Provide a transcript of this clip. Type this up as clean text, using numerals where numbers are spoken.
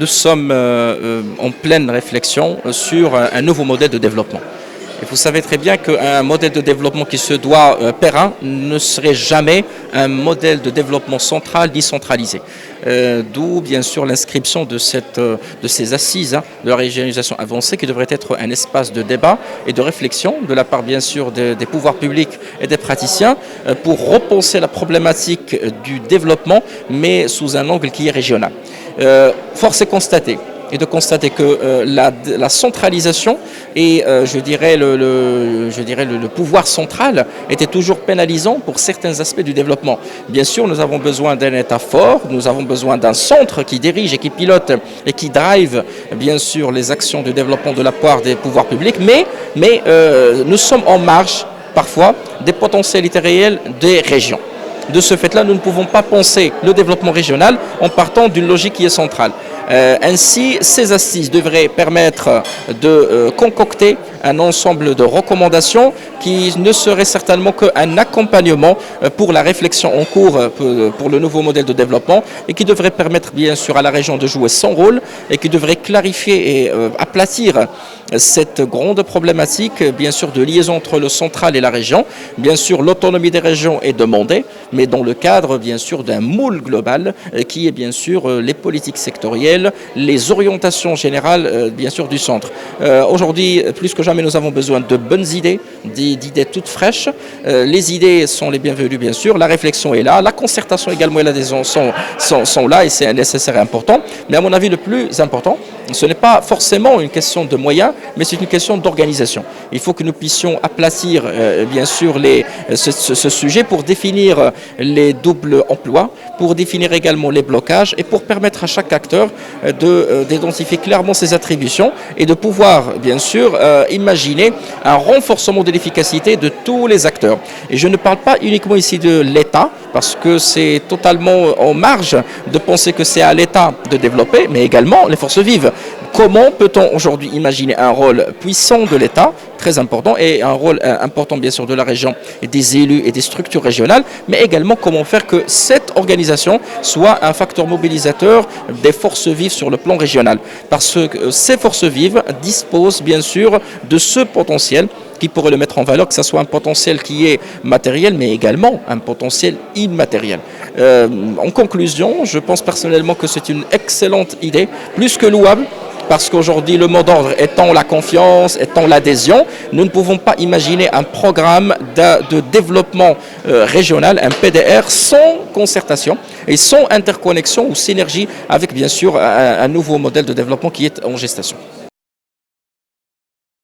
nous sommes en pleine réflexion sur un nouveau modèle de développement. Et vous savez très bien qu'un modèle de développement qui se doit périn ne serait jamais un modèle de développement central ni centralisé. D'où bien sûr l'inscription de ces assises de la régionalisation avancée qui devrait être un espace de débat et de réflexion de la part bien sûr des pouvoirs publics et des praticiens pour repenser la problématique du développement mais sous un angle qui est régional. Force est de constater que la centralisation et je dirais le pouvoir central était toujours pénalisant pour certains aspects du développement. Bien sûr, nous avons besoin d'un État fort, nous avons besoin d'un centre qui dirige et qui pilote et qui drive bien sûr les actions de développement de la part des pouvoirs publics, mais nous sommes en marge parfois des potentialités réelles des régions. De ce fait-là, nous ne pouvons pas penser le développement régional en partant d'une logique qui est centrale. Ainsi, ces assises devraient permettre de concocter un ensemble de recommandations qui ne serait certainement qu'un accompagnement pour la réflexion en cours pour le nouveau modèle de développement et qui devrait permettre bien sûr à la région de jouer son rôle et qui devrait clarifier et aplatir cette grande problématique bien sûr de liaison entre le central et la région. Bien sûr, l'autonomie des régions est demandée, mais dans le cadre bien sûr d'un moule global qui est bien sûr les politiques sectorielles, les orientations générales bien sûr du centre. Aujourd'hui, plus que jamais, nous avons besoin de bonnes idées, d'idées toutes fraîches. Les idées sont les bienvenues bien sûr, la réflexion est là, la concertation également et l'adhésion sont là et c'est nécessaire et important. Mais à mon avis, le plus important, ce n'est pas forcément une question de moyens, mais c'est une question d'organisation. Il faut que nous puissions aplatir bien sûr ce sujet pour définir les doubles emplois, pour définir également les blocages et pour permettre à chaque acteur d'identifier clairement ses attributions et de pouvoir bien sûr imaginer un renforcement de l'efficacité de tous les acteurs. Et je ne parle pas uniquement ici de l'État, parce que c'est totalement en marge de penser que c'est à l'État de développer, mais également les forces vives. Comment peut-on aujourd'hui imaginer un rôle puissant de l'État, très important, et un rôle important bien sûr de la région et des élus et des structures régionales, mais également comment faire que cette organisation soit un facteur mobilisateur des forces vives sur le plan régional. Parce que ces forces vives disposent bien sûr de ce potentiel qui pourrait le mettre en valeur, que ce soit un potentiel qui est matériel, mais également un potentiel immatériel. En conclusion, je pense personnellement que c'est une excellente idée, plus que louable, parce qu'aujourd'hui, le mot d'ordre étant la confiance, étant l'adhésion, nous ne pouvons pas imaginer un programme de développement régional, un PDR, sans concertation et sans interconnexion ou synergie avec, bien sûr, un nouveau modèle de développement qui est en gestation.